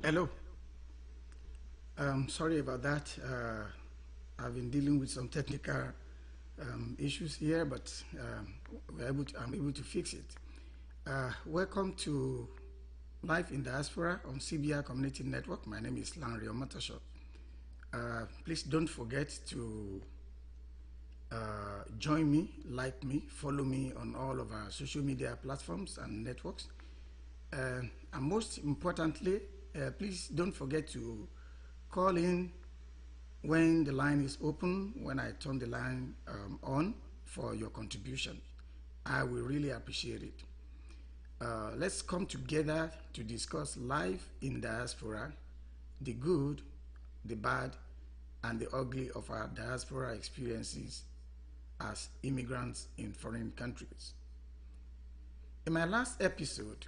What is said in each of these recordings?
Hello. Sorry about that. I've been dealing with some technical issues here, but I'm able to fix it. Welcome to Life in Diaspora on CBI Community Network. My name is Lanre Omatosho. Please don't forget to join me, like me, follow me on all of our social media platforms and networks. And most importantly, please don't forget to call in when the line is open, when I turn the line on for your contribution. I will really appreciate it. Let's come together to discuss life in diaspora, the good, the bad, and the ugly of our diaspora experiences as immigrants in foreign countries. In my last episode,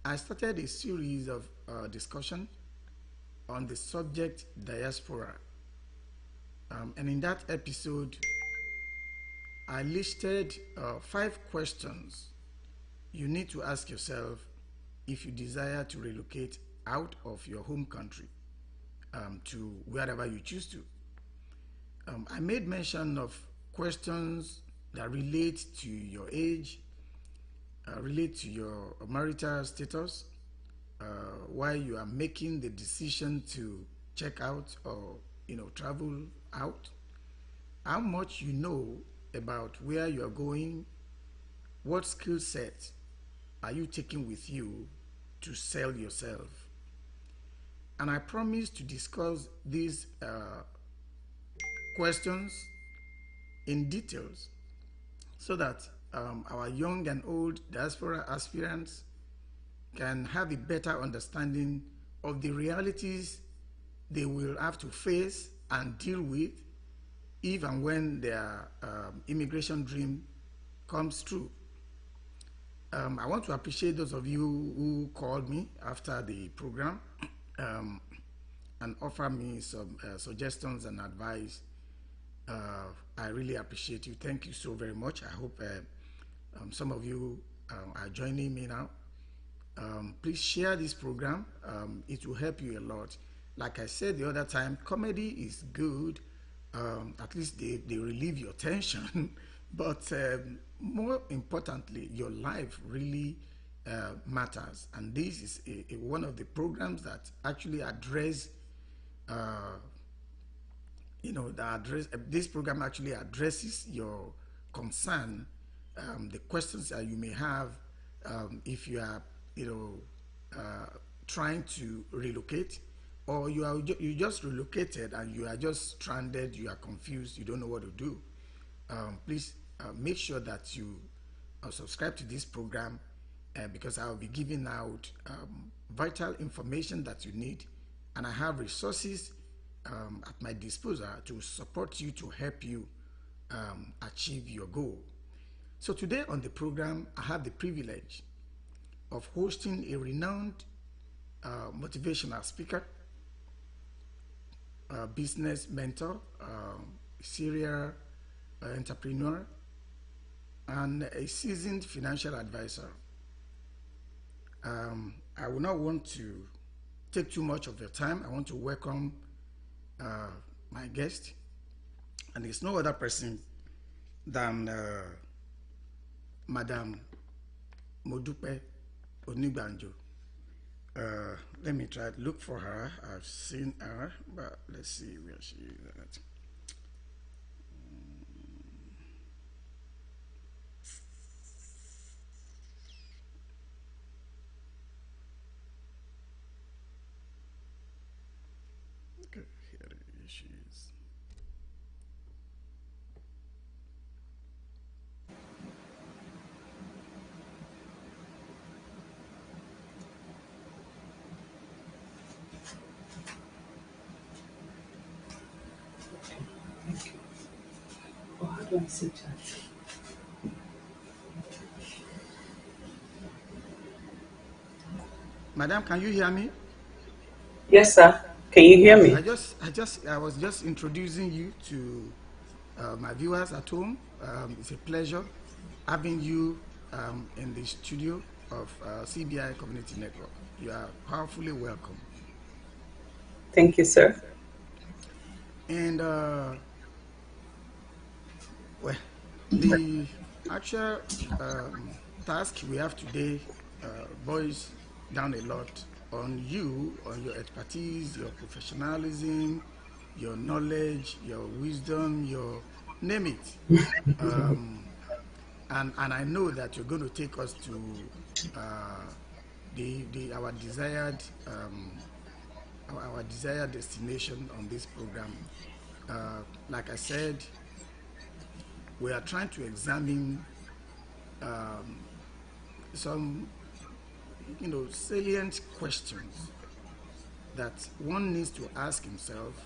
I started a series of discussion on the subject diaspora. And in that episode, I listed 5 questions you need to ask yourself if you desire to relocate out of your home country to wherever you choose to. I made mention of questions that relate to your age, relate to your marital status, why you are making the decision to check out or travel out, how much you know about where you are going, what skill set are you taking with you to sell yourself. And I promise to discuss these questions in details so that our young and old diaspora aspirants can have a better understanding of the realities they will have to face and deal with if and when their immigration dream comes true. I want to appreciate those of you who called me after the program and offer me some suggestions and advice. I really appreciate you. Thank you so very much. I hope some of you are joining me now. Please share this program. It will help you a lot. Like I said the other time, comedy is good. At least they relieve your tension. But more importantly, your life really matters. And this is one of the programs that actually address, this program actually addresses your concern, the questions that you may have if you are, trying to relocate, or you just relocated and you are just stranded, you are confused, you don't know what to do. Please make sure that you subscribe to this program because I'll be giving out vital information that you need, and I have resources at my disposal to support you, to help you achieve your goal. So today on the program, I have the privilege of hosting a renowned motivational speaker, business mentor, serial entrepreneur, and a seasoned financial advisor. I will not want to take too much of your time. I want to welcome my guest, and it's no other person than Madam Modupe Onigbanjo. Let me try to look for her. I've seen her, but let's see where she is at. Okay, here she is. Thank you. Oh, how do I see that? Madam, can you hear me? Yes, sir. Can you hear Okay, me? I was just introducing you to my viewers at home. It's a pleasure having you in the studio of CBI Community Network. You are powerfully welcome. Thank you, sir. And well, the actual task we have today boils down a lot on you, on your expertise, your professionalism, your knowledge, your wisdom, your name it. Um, and I know that you're going to take us to the our desired our desired destination on this program. Like I said, we are trying to examine some salient questions that one needs to ask himself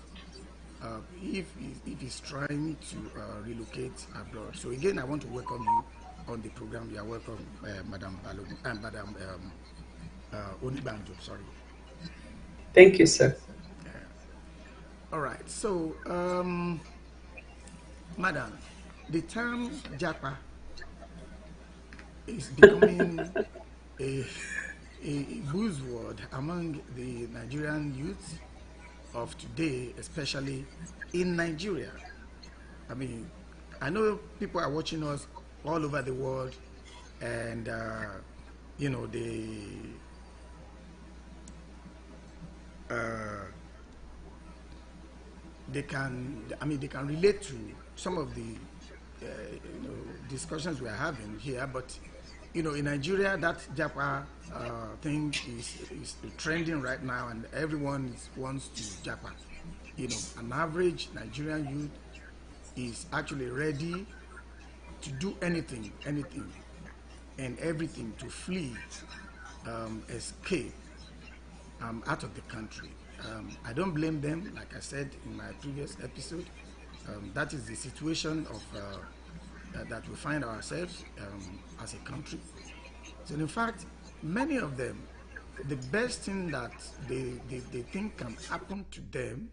if he's trying to relocate abroad. So again, I want to welcome you on the program. You are welcome, Madam Balogun, Madam Onibanjo. Sorry. Thank you, sir. All right. So, Madam, the term Japa is becoming a, a buzzword among the Nigerian youth of today, especially in Nigeria. I mean, I know people are watching us all over the world, and you know uh, they can. I mean, they can relate to some of the discussions we are having here. But in Nigeria, that Japa thing is trending right now, and everyone wants to Japa. An average Nigerian youth is actually ready to do anything and everything to flee, escape out of the country. I don't blame them, like I said in my previous episode. That is the situation of that we find ourselves as a country. So, in fact, many of them, the best thing that they think can happen to them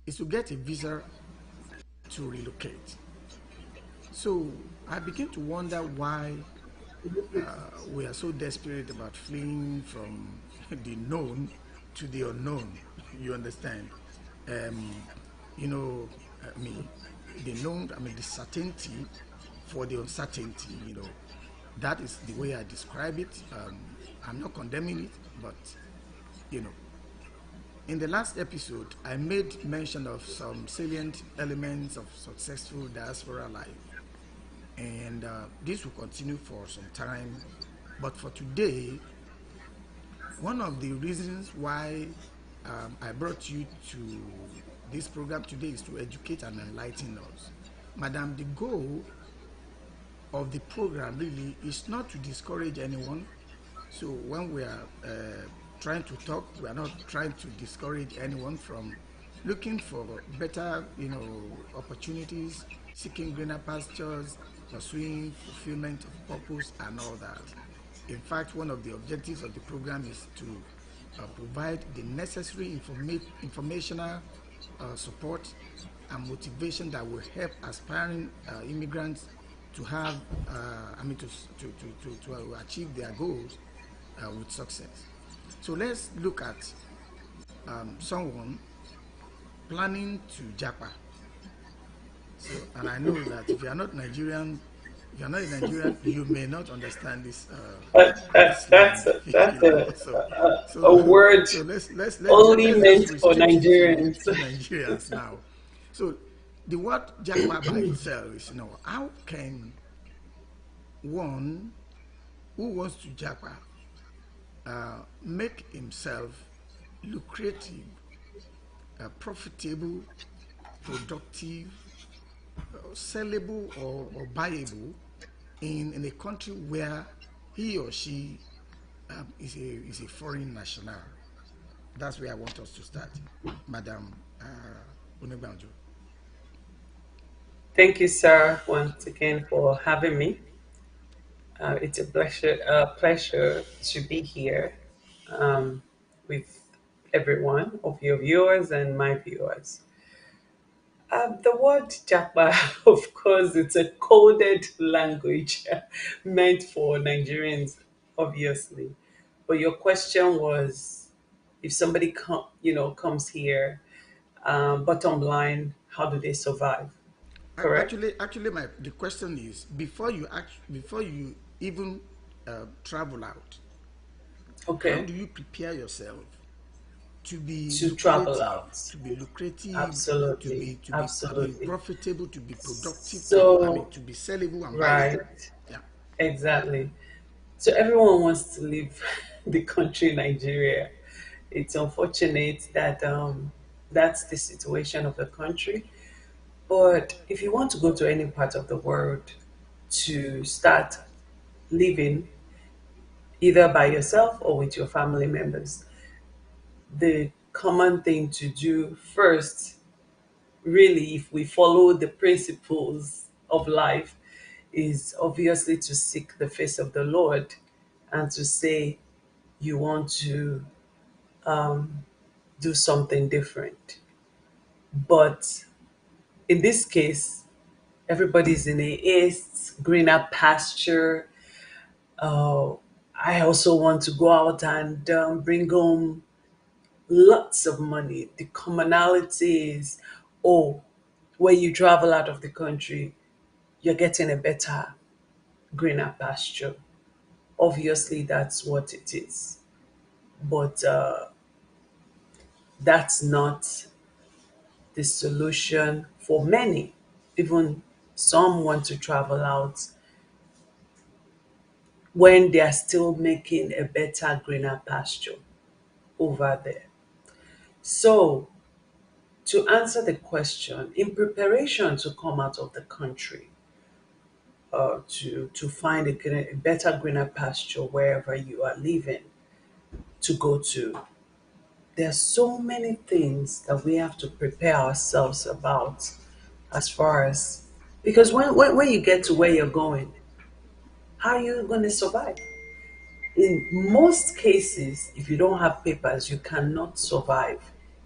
is to get a visa to relocate. So I begin to wonder why we are so desperate about fleeing from the known to the unknown. You understand? Um, I mean, the known, I mean, the certainty for the uncertainty, that is the way I describe it. I'm not condemning it, but, you know, in the last episode, I made mention of some salient elements of successful diaspora life. And this will continue for some time. But for today, one of the reasons why I brought you to this program today is to educate and enlighten us. Madam, the goal of the program really is not to discourage anyone. So when we are trying to talk, we are not trying to discourage anyone from looking for better, opportunities, seeking greener pastures, pursuing fulfillment of purpose and all that. In fact, one of the objectives of the program is to provide the necessary informational support and motivation that will help aspiring immigrants to have, I mean, to achieve their goals with success. So let's look at someone planning to Japa. So, and I know that if you are not Nigerian, if you are not a Nigerian, you may not understand this slang. That's So, a so, word so only let's just meant for restrict it Nigerians. to Nigerians now. So, the word Japa by itself is, how can one who wants to Japa make himself lucrative, profitable, productive, sellable, or buyable in a country where he or she is a foreign national? That's where I want us to start, Madam Onegbanjo. Thank you, sir, once again for having me. It's a pleasure to be here with everyone of your viewers and my viewers. The word Japa, of course, it's a coded language meant for Nigerians, obviously. But your question was if somebody comes here, bottom line, how do they survive? Correct? Actually, my the question is before you even travel out, how Okay. do you prepare yourself to be To travel lucrative, out. Absolutely. to be Absolutely. profitable, to be productive, So, to be sellable and right. buyable? Yeah. Exactly. So everyone wants to leave the country Nigeria. It's unfortunate that that's the situation of the country. But if you want to go to any part of the world to start living either by yourself or with your family members, the common thing to do first, really, if we follow the principles of life, is obviously to seek the face of the Lord and to say you want to do something different. But in this case, everybody's in a east, greener pasture. Uh, I also want to go out and bring home lots of money. The commonality is, oh, when you travel out of the country, you're getting a better, greener pasture. Obviously, that's what it is. But that's not the solution for many. Even some want to travel out when they are still making a better, greener pasture over there. So, to answer the question, in preparation to come out of the country, to find a better, greener pasture wherever you are living, to go to, there are so many things that we have to prepare ourselves about as far as, because when you get to where you're going, how are you going to survive? In most cases, if you don't have papers, you cannot survive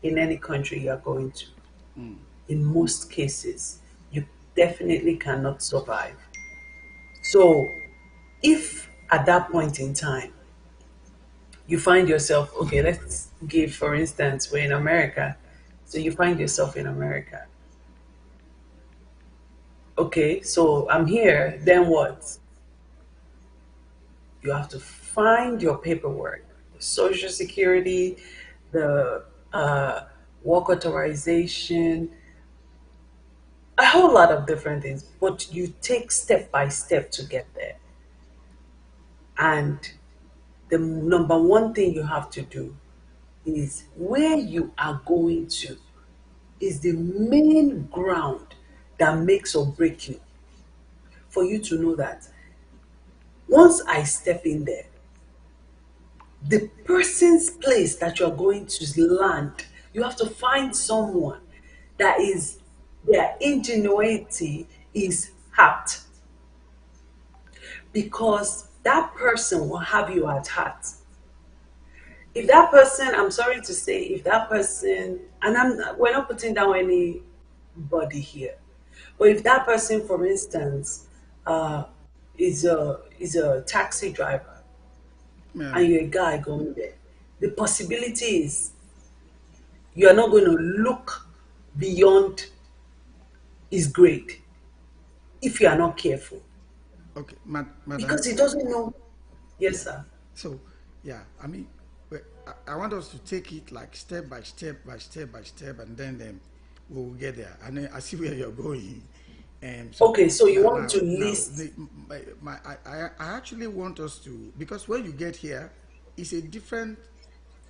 in any country you're going to. In most cases, you definitely cannot survive. So, if at that point in time you find yourself, okay, let's give, for instance, we're in America. So, you find yourself in America. Okay, so I'm here, then what? You have to find your paperwork, the social security, the work authorization, a whole lot of different things. But you take step by step to get there. And the number one thing you have to do is where you are going to is the main ground that makes or break you. For you to know that once I step in there, the person's place that you're going to land, you have to find someone that is, their ingenuity is apt, because that person will have you at heart. If that person, I'm sorry to say, if that person, and we're not putting down anybody here, but if that person, for instance, uh, is a taxi driver Yeah. and you're a guy going there, the possibility is you are not going to look beyond his grade if you are not careful, Okay, madam. because he doesn't know. Yes, sir. So, yeah, I mean, I want us to take it like step by step and then we'll get there. And then I see where you're going. And so Okay, so you now, want to list. I actually want us to, because when you get here, it's a different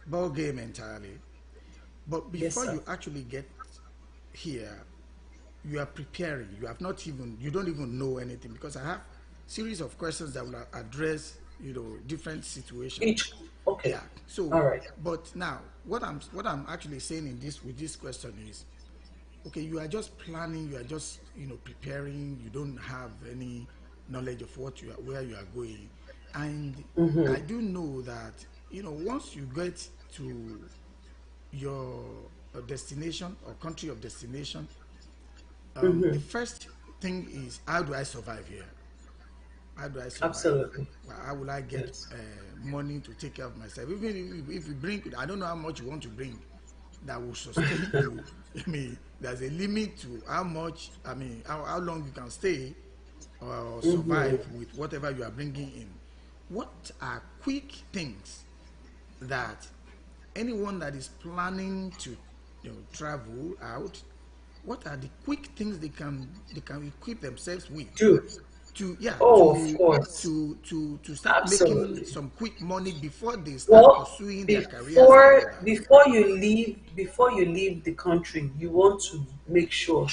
ball game entirely. But Yes, before sir. you actually get here, you are preparing. You don't even know anything, because I have series of questions that will address, different situations. Each. Okay. Yeah. So, All right. but now what I'm actually saying in this with this question is, okay, you are just planning, you are just, preparing, you don't have any knowledge of where you are going. And I do know that, once you get to your destination or country of destination, the first thing is, how do I survive here? How do I survive? Absolutely. Well, how will I get Yes. money to take care of myself? Even if you bring, I don't know how much you want to bring that will sustain you. I mean, there's a limit to how much, I mean, how long you can stay or Mm-hmm. survive with whatever you are bringing in. What are quick things that anyone that is planning to, travel out, what are the quick things they can equip themselves with Do. to, yeah, Oh, of course. to start making Absolutely. some quick money before they start Well, pursuing their careers and all before that? before you leave the country, you want to make sure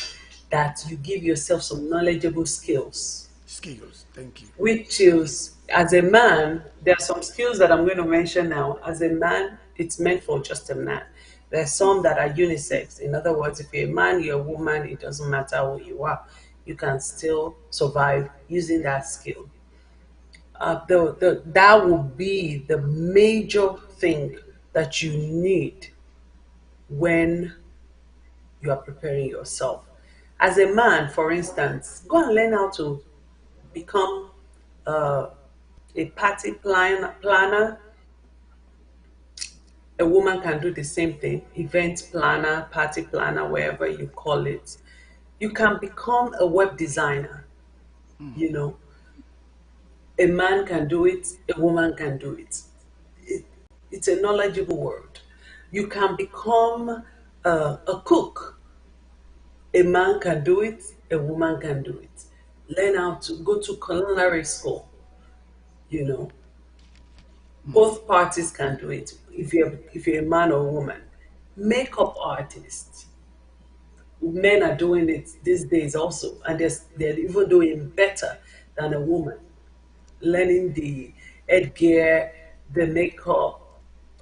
that you give yourself some knowledgeable skills, Skills, thank you. which is, as a man, there are some skills that I'm going to mention now. As a man, it's meant for just a man. There are some that are unisex. In other words, if you're a man, you're a woman, it doesn't matter who you are. You can still survive using that skill. That will be the major thing that you need when you are preparing yourself. As a man, for instance, go and learn how to become uh, a planner. A woman can do the same thing, event planner, party planner, wherever you call it. You can become a web designer. You know, a man can do it, a woman can do it. it it's a knowledgeable word. You can become a cook. A man can do it, a woman can do it. Learn how to go to culinary school. You know, both parties can do it. If you're a man or a woman, makeup artist, men are doing it these days also, and they're even doing better than a woman. Learning the headgear, the makeup,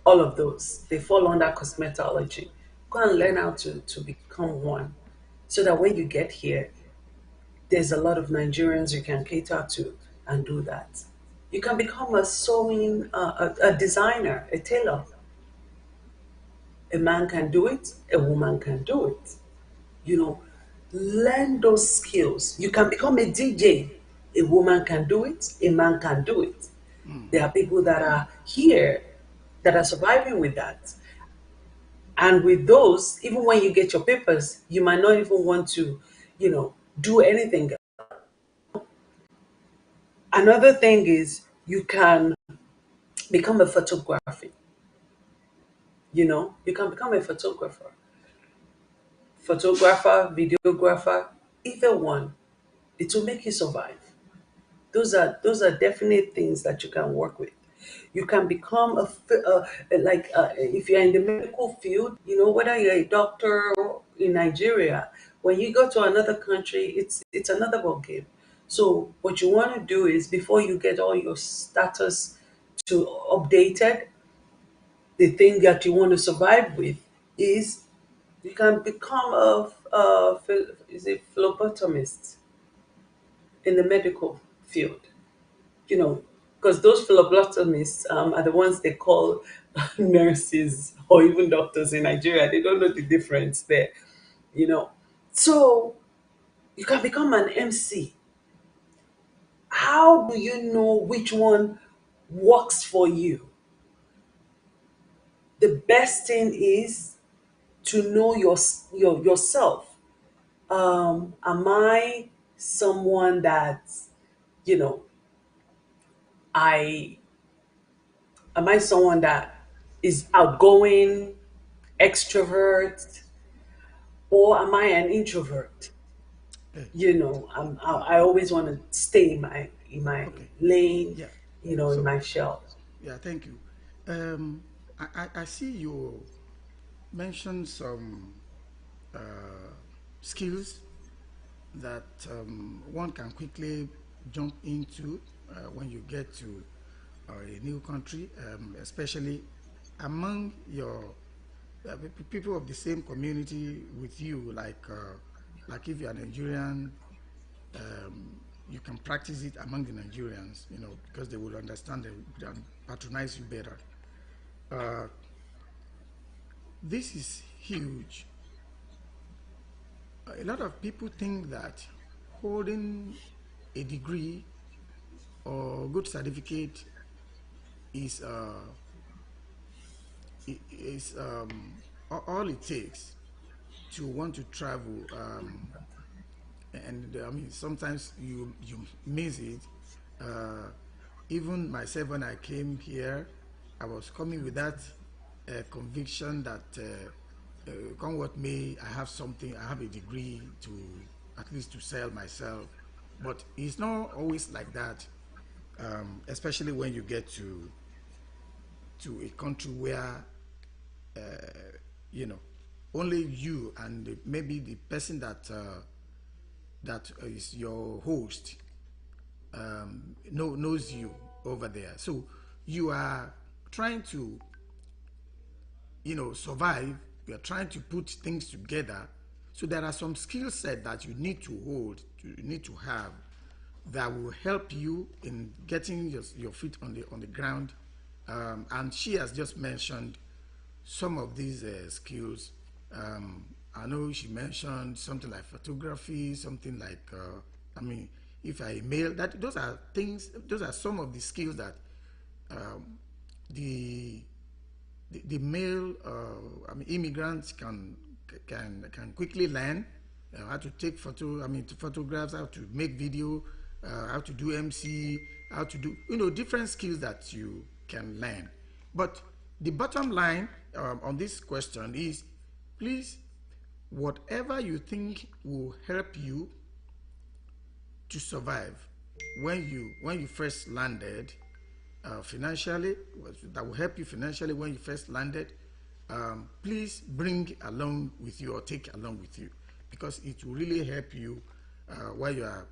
all of those. They fall under cosmetology. Go and learn how to become one so that when you get here, there's a lot of Nigerians you can cater to and do that. You can become a sewing, a designer, a tailor. A man can do it, a woman can do it. You know, learn those skills. You can become a DJ. A woman can do it, a man can do it. There are people that are here that are surviving with that. And with those, even when you get your papers, you might not even want to, do anything. Another thing is you can become a photographer. You can become a photographer, videographer, either one. It will make you survive. Those are definite things that you can work with. You can become if you're in the medical field, whether you're a doctor in Nigeria, when you go to another country, it's another ball game. So what you want to do is, before you get all your status to updated, the thing that you want to survive with is you can become is a phlebotomist in the medical field. you know, because those phlebotomists are the ones they call nurses or even doctors in Nigeria. They don't know the difference there, you know. So you can become an MC. How do you know which one works for you? The best thing is to know yourself. Am I someone that, you know, I am I someone that is outgoing, extrovert, or am I an introvert? Hey, I always want to stay in my okay, lane, yeah. in So, my shell. yeah, thank you. I see you mentioned some uh, skills that one can quickly jump into when you get to a new country, especially among your people of the same community with you, like if you're Nigerian, you can practice it among the Nigerians, because they will understand and patronize you better. Uh, this is huge. A lot of people think that holding a degree or good certificate is is all it takes to want to travel. And I mean, sometimes you miss it. Uh, Even myself, when I came here, I was coming with that conviction that come what may, I have something, I have a degree to at least to sell myself. But it's not always like that, especially when you get to a country where you know only you and maybe the person that is your host knows you over there. So you are trying to, survive. You are trying to put things together. So there are some skill set that you need to hold, you need to have, that will help you in getting your feet on the ground. And she has just mentioned some of these skills. I know she mentioned something like photography, something like, I mean, if I mail, that those are things, those are some of the skills that the the male I mean immigrants can quickly learn how to take photographs, how to make video, how to do MC, how to do different skills that you can learn. But the bottom line on this question is, please, whatever you think will help you to survive when you first landed financially, that will help you financially when you first landed, please bring along with you or take along with you, because it will really help you while you are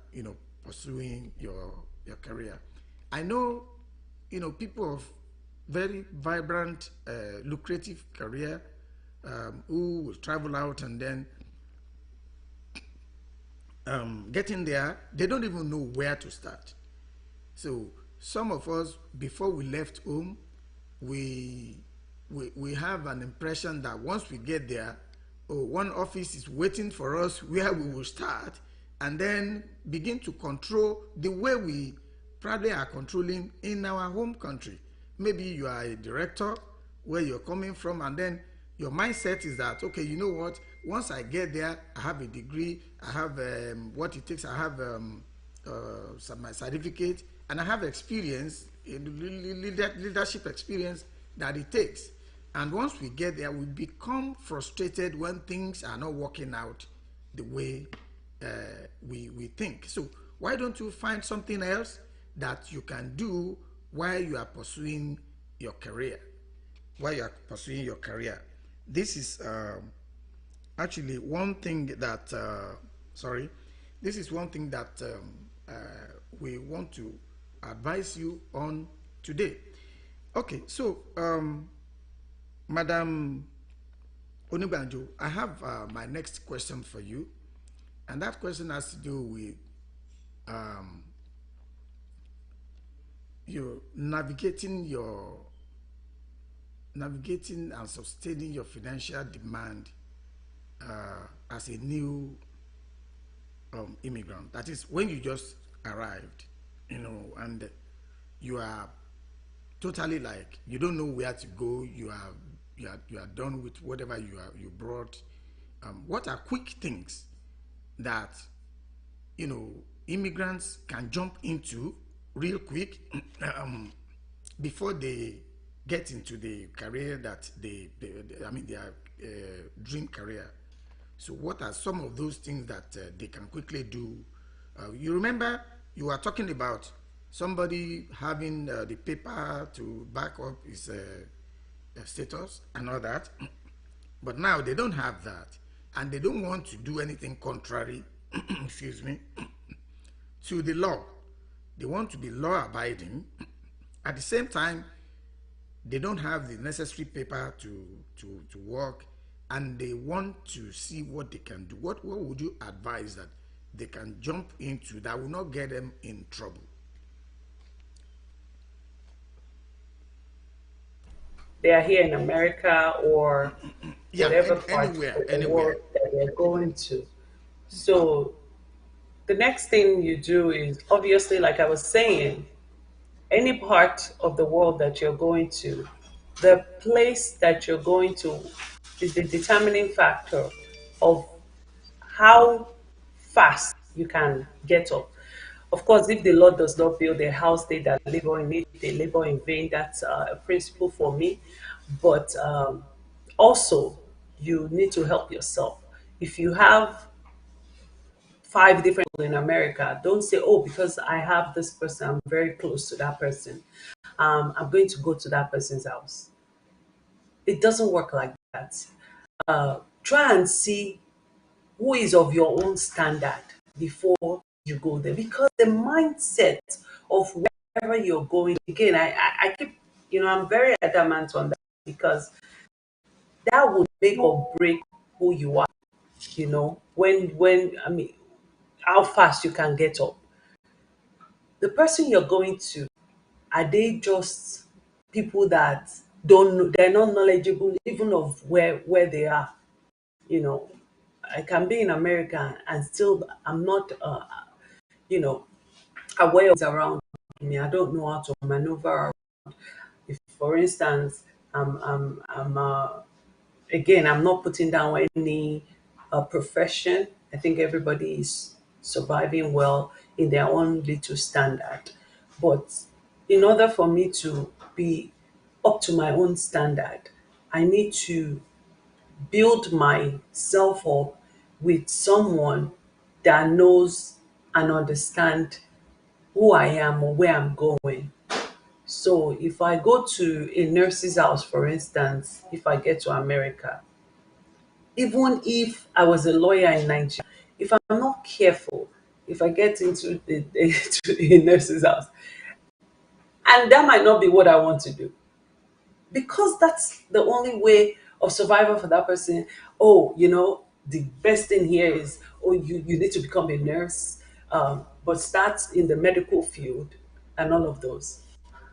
pursuing your career. I know people of very vibrant lucrative career who will travel out and then getting there, they don't even know where to start. So some of us, before we left home, we have an impression that once we get there, oh, one office is waiting for us where we will start, and then begin to control the way we probably are controlling in our home country. Maybe you are a director where you're coming from, and then your mindset is that, okay, you know what, once I get there, I have a degree, I have what it takes, I have my certificate, and I have experience, leadership experience that it takes. And once we get there, we become frustrated when things are not working out the way we think. So why don't you find something else that you can do while you are pursuing your career? While you are pursuing your career, this is actually one thing that this is one thing that we want to advise you on today. Okay, so Madam Onibanjo, I have my next question for you, and that question has to do with you navigating and sustaining your financial demand as a new immigrant. That is, when you just arrived, and you are totally like you don't know where to go. You are done with whatever you brought. What are quick things that immigrants can jump into real quick before they get into the career that their dream career? So what are some of those things that they can quickly do? You remember you were talking about somebody having the paper to back up his status and all that, but now they don't have that, and they don't want to do anything contrary excuse me, to the law. They want to be law abiding. At the same time, they don't have the necessary paper to work, and they want to see what they can do. What would you advise that they can jump into that will not get them in trouble? They are here in America or Yeah, whatever part anywhere, of the anywhere. world that they're going to. So the next thing you do is, obviously, like I was saying, any part of the world that you're going to, the place that you're going to is the determining factor of how fast you can get up. Of course, if the Lord does not build a house, they that labor in it, they labor in vain. That's a principle for me. But also, you need to help yourself. If you have five different people in America, don't say, oh, because I have this person, I'm very close to that person. I'm going to go to that person's house. It doesn't work like that. Try and see who is of your own standard before you go there, because the mindset of wherever you're going, again, I keep, I'm very adamant on that, because that would make or break who you are. When I mean, how fast you can get up. The person you're going to, are they just people that don't know, they're not knowledgeable even of where they are? you know I can be in America and still I'm not you know aware of what's around me. I don't know how to maneuver. If, for instance, again, I'm not putting down any profession. I think everybody is surviving well in their own little standard. But in order for me to be up to my own standard, I need to build myself up with someone that knows and understand who I am or where I'm going. So if I go to a nurse's house, for instance, if I get to America, even if I was a lawyer in Nigeria, if I'm not careful, if I get into to a nurse's house, and that might not be what I want to do, because that's the only way of survival for that person. Oh, the best thing here is, oh, you need to become a nurse, but start in the medical field and all of those.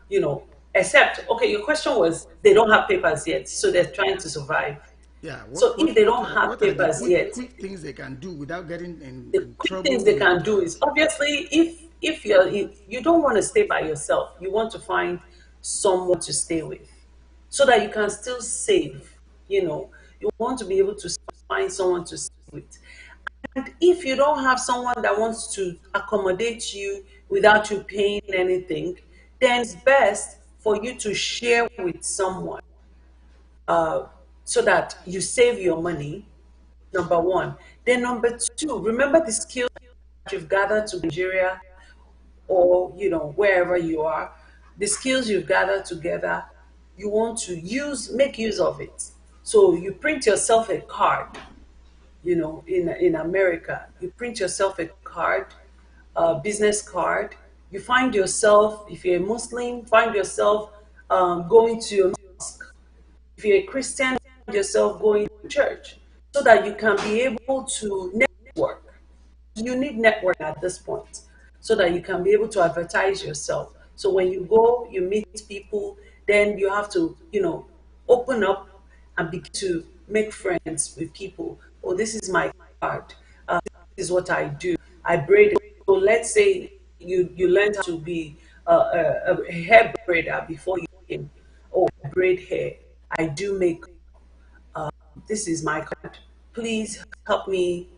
you know Except, okay, your question was they don't have papers yet, so they're trying to survive. Yeah, So if they don't have what are the papers yet, quick things they can do without getting the in quick things trouble they with can do is, obviously, if you don't want to stay by yourself, you want to find someone to stay with, so that you can still save. You want to be able to find someone to stay with. And if you don't have someone that wants to accommodate you without you paying anything, then it's best for you to share with someone, so that you save your money, number one. Then number two, remember the skills that you've gathered to Nigeria, or wherever you are, the skills you've gathered together, you want to make use of it. So you print yourself a card. In America, you print yourself a card, a business card. You find yourself, if you're a Muslim, find yourself going to a mosque. If you're a Christian, find yourself going to church, so that you can be able to network. You need network at this point, so that you can be able to advertise yourself. So when you go, you meet people, then you have to, open up and begin to make friends with people. Oh, this is my card. This is what I do. I braid. So let's say you learned how to be a hair braider before you came. Oh, I braid hair. I do make. This is my card. Please help me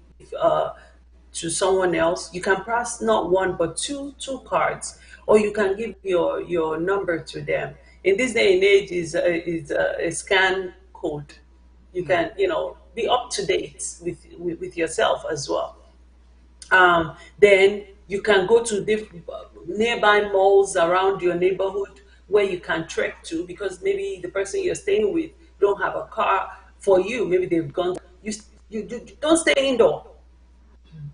to someone else. You can pass not one but two cards, or you can give your number to them. In this day and age, is a scan code. You can be up to date with yourself as well. Then you can go to nearby malls around your neighborhood where you can trek to, because maybe the person you're staying with don't have a car for you. Maybe they've gone. You don't stay indoor.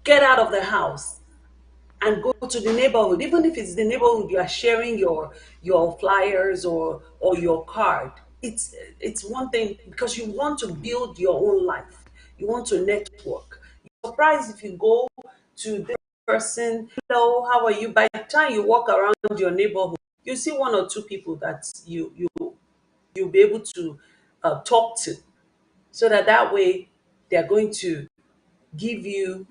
Get out of the house and go to the neighborhood. Even if it's the neighborhood you are sharing your flyers or your card, it's one thing, because you want to build your own life. You want to network. You're surprised if you go to this person, hello, how are you? By the time you walk around your neighborhood, you see one or two people that you'll be able to talk to, so that way they're going to give you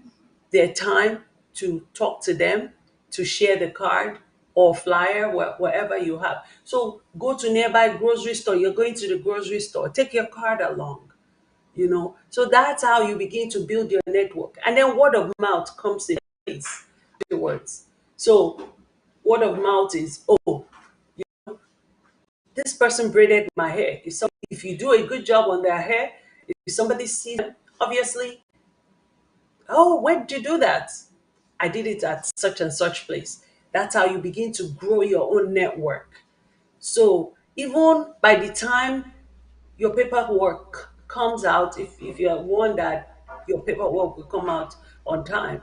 their time to talk to them, to share the card. or flyer, wherever you have. So go to nearby grocery store. You're going to the grocery store. Take your card along. So that's how you begin to build your network, and then word of mouth comes in place afterwards. So word of mouth is, oh, this person braided my hair. If you do a good job on their hair, if somebody sees them, obviously, oh, where did you do that? I did it at such and such place. That's how you begin to grow your own network. So even by the time your paperwork comes out, if you're one that your paperwork will come out on time,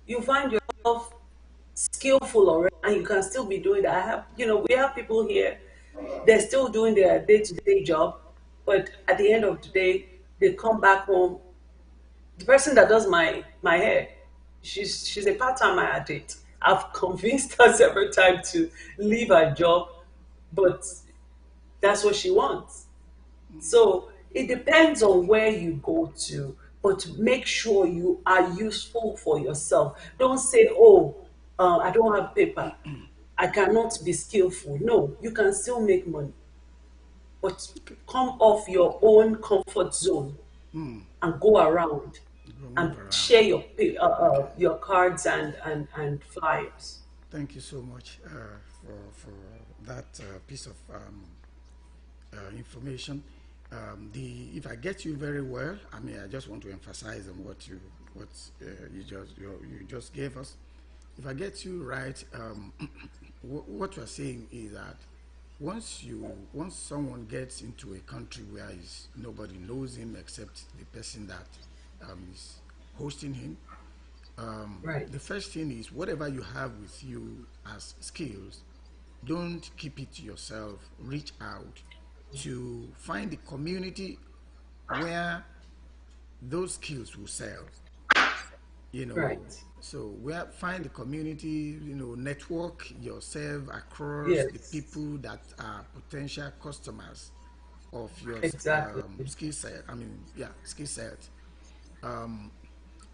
you find yourself skillful already, and you can still be doing that. We have people here, they're still doing their day-to-day job, but at the end of the day, they come back home. The person that does my hair, she's a part-timer at it. I've convinced her several times to leave her job, but that's what she wants. So it depends on where you go to, but make sure you are useful for yourself. Don't say, oh, I don't have paper. I cannot be skillful. No, you can still make money, but Okay. come off your own comfort zone and go around We'll and move around. share Okay. your cards and flyers. Thank you so much for that piece of information. The If I get you very well, I mean, I just want to emphasize on what you just gave us. If I get you right, what you are saying is that once someone gets into a country where nobody knows him except the person that is hosting him, Right, the first thing is whatever you have with you as skills, don't keep it to yourself. Reach out to find the community where those skills will sell. You know, right. so where find the community. Network yourself across the Yes, people that are potential customers of your exactly. skill set. I mean, yeah, skill set. Um,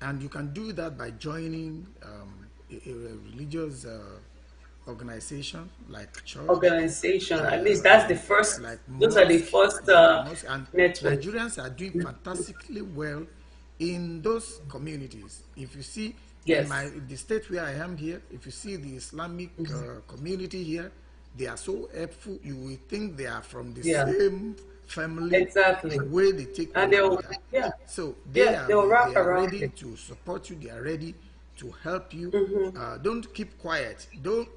and you can do that by joining a religious organization like church, Organization, at least I that's the mean, first, like those are the mosque, first like mosque, and network. Nigerians are doing fantastically well in those communities. If you see in Yes. the state where I am here, if you see the Islamic community here, they are so helpful. You will think they are from the Yeah, same family, exactly. the way they take And one they'll, another. yeah, So they yeah, are they'll they wrap are around ready it. to support you. They are ready to help you. Don't keep quiet. Don't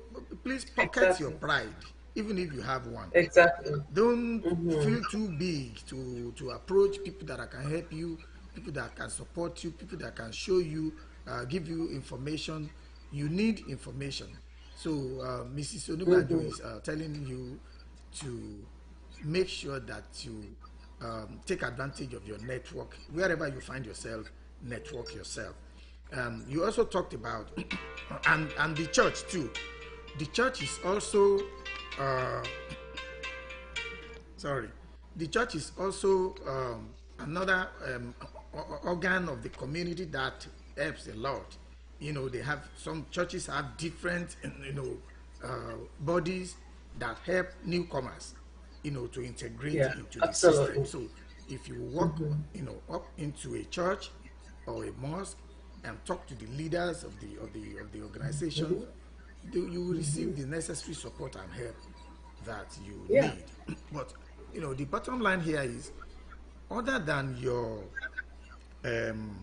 Please pocket your Exactly. pride, even if you have one. Exactly. Don't feel too big to approach people that can help you, people that can support you, people that can show you, give you information. You need information. So Mrs. Onubanjo is telling you to make sure that you take advantage of your network wherever you find yourself. Network yourself. You also talked about and the church too. The church is also uh, sorry, the church is also another organ of the community that helps a lot. They have some churches have different bodies that help newcomers to integrate Yeah, into the system. absolutely. So if you walk up into a church or a mosque and talk to the leaders of the organization, you will receive the necessary support and help that you Yeah, need. But the bottom line here is, other than your um,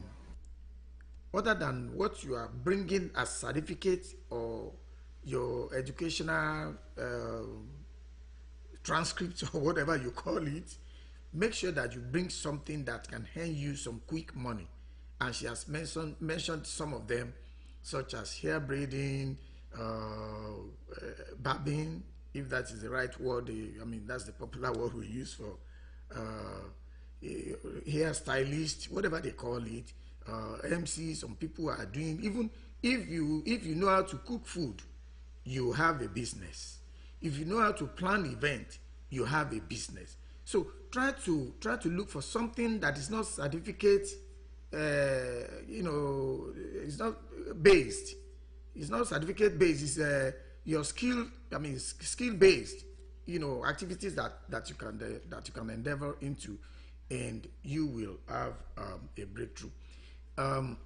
other than what you are bringing as certificate or your educational transcript or whatever you call it, make sure that you bring something that can earn you some quick money. And she has mentioned some of them, such as hair braiding, barbing, if that is the right word. I mean, that's the popular word we use for hairstylist, whatever they call it. MC, some people are doing. Even if you know how to cook food, you have a business. If you know how to plan event, you have a business. So try to look for something that is not certificate, it's not based. It's not certificate based. It's your skill, I mean, skill based, activities that you can endeavor into, and you will have a breakthrough. Um,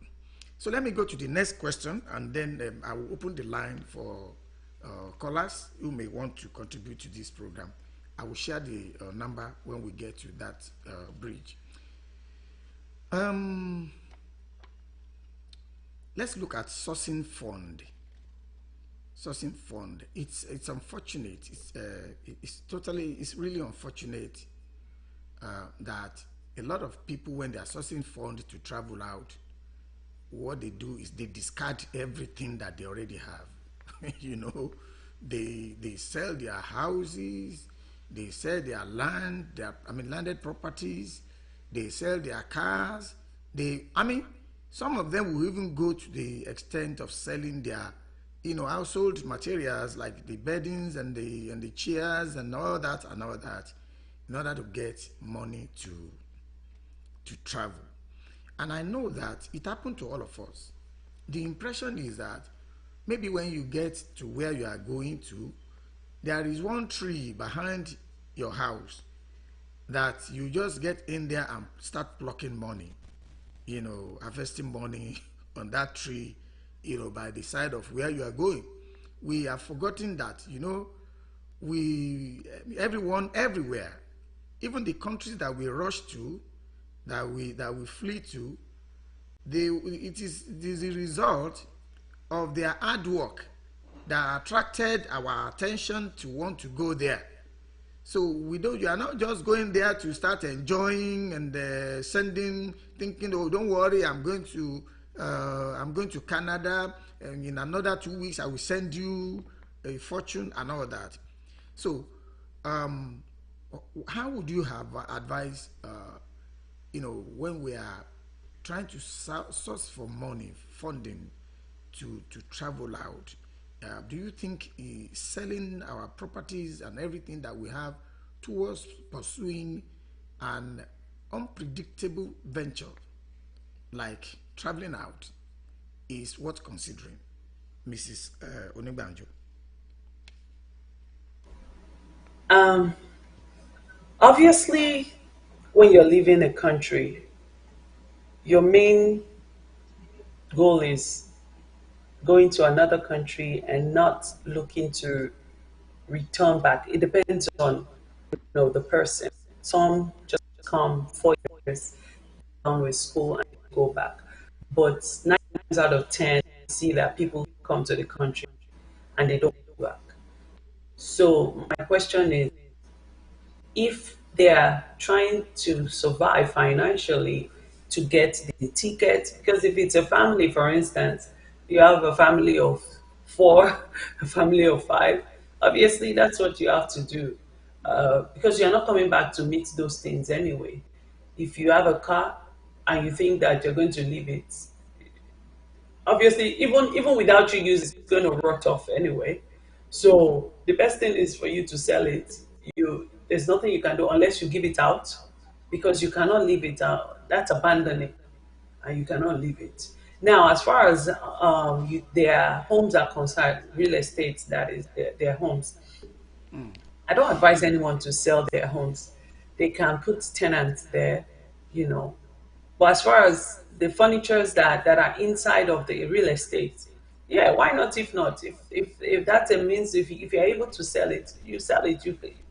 so let me go to the next question, and then I will open the line for callers who may want to contribute to this program. I will share the number when we get to that bridge. Um, let's look at sourcing fund. Sourcing fund. It's unfortunate. It's really unfortunate that a lot of people, when they are sourcing fund to travel out, what they do is they discard everything that they already have. They sell their houses, they sell their land, landed properties, they sell their cars. Some of them will even go to the extent of selling their household materials like the beddings and the chairs and all that in order to get money to travel. And I know that it happened to all of us. The impression is that maybe when you get to where you are going to, there is one tree behind your house that you just get in there and start plucking money, harvesting money on that tree, by the side of where you are going. We have forgotten that, everyone, everywhere, even the countries that we rush to, that we flee to, it is the result of their hard work that attracted our attention to want to go there. So you are not just going there to start enjoying and thinking, oh, don't worry, I'm going to Canada, and in another 2 weeks I will send you a fortune and all that. So, how would you have advised, when we are trying to source for money, funding to travel out? Do you think selling our properties and everything that we have towards pursuing an unpredictable venture like traveling out is worth considering, Mrs. Onigbanjo? Um, Obviously, when you're leaving a country, your main goal is going to another country and not looking to return back. It depends on the person. Some just come 4 years done with school and go back. But 9 times out of 10, you see that people come to the country and they don't go back. So my question is, if they are trying to survive financially to get the ticket, because if it's a family, for instance, you have a family of four, a family of five, obviously that's what you have to do, because you're not coming back to meet those things anyway. If you have a car and you think that you're going to leave it, obviously even without you using it, it's going to rot off anyway. So the best thing is for you to sell it. There's nothing you can do unless you give it out, because you cannot leave it out. That's abandoning, and you cannot leave it. Now, as far as their homes are concerned, real estate, that is their homes, I don't advise anyone to sell their homes. They can put tenants there, you know. But as far as the furnitures that are inside of the real estate, yeah, why not? If not, if that's a means, if you're able to sell it, you sell it.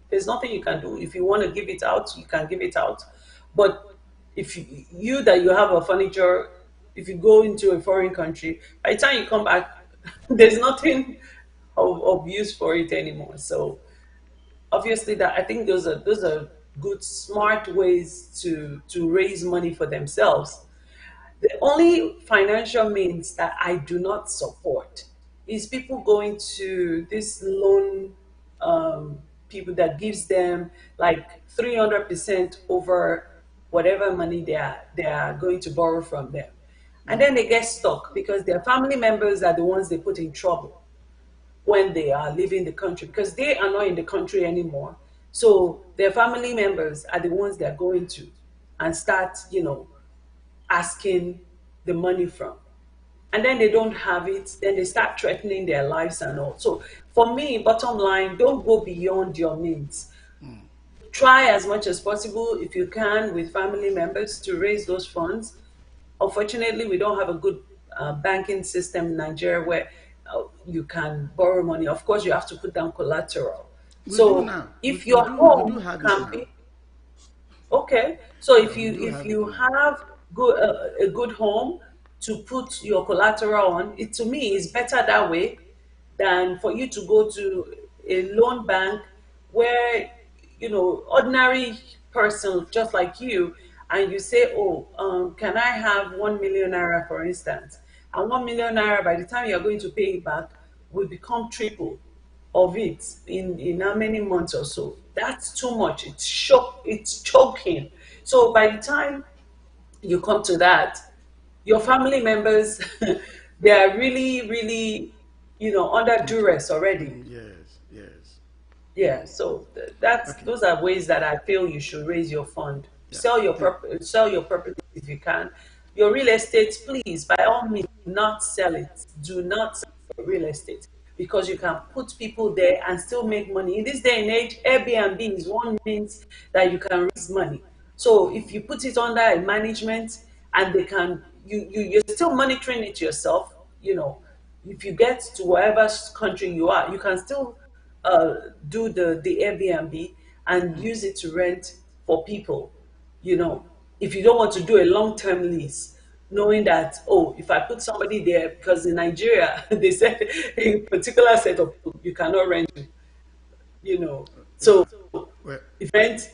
There's nothing you can do. If you want to give it out, you can give it out. But if you have a furniture, if you go into a foreign country, by the time you come back, there's nothing of use for it anymore. So obviously, that I think those are good smart ways to raise money for themselves. The only financial means that I do not support is people going to this loan, people that gives them like 300% over whatever money they are going to borrow from them, and then they get stuck because their family members are the ones they put in trouble when they are leaving the country, because they are not in the country anymore. So their family members are the ones they're going to and start, asking the money from. And then they don't have it, then they start threatening their lives and all. So For me, bottom line, don't go beyond your means. Try as much as possible, if you can, with family members to raise those funds. Unfortunately, we don't have a good banking system in Nigeria where you can borrow money. Of course, you have to put down collateral. We do So now. if your We do home have it can now. be okay, so Yeah, we do if have it you now. have a good home to put your collateral on, it to me is better that way than for you to go to a loan bank where ordinary person just like you, and you say, oh, can I have 1 million naira, for instance, and 1 million naira, by the time you're going to pay it back, will become triple of it in how many months or so. That's too much. It's choking. So by the time you come to that, your family members they are really, really, under Into duress already. yes, yes. Yeah, so that's Okay. those are ways that I feel you should raise your fund. Yeah. Sell your property if you can. Your real estate, please, by all means, do not sell it. Do not sell your real estate, because you can put people there and still make money. In this day and age, Airbnb is one means that you can raise money. So if you put it under a management, and they can, you're still monitoring it yourself. If you get to whatever country you are, you can still do the Airbnb and use it to rent for people. You know, if you don't want to do a long term lease, knowing that, oh, if I put somebody there, because in Nigeria they said a particular set of people you cannot rent. Yeah. So Well, if rent,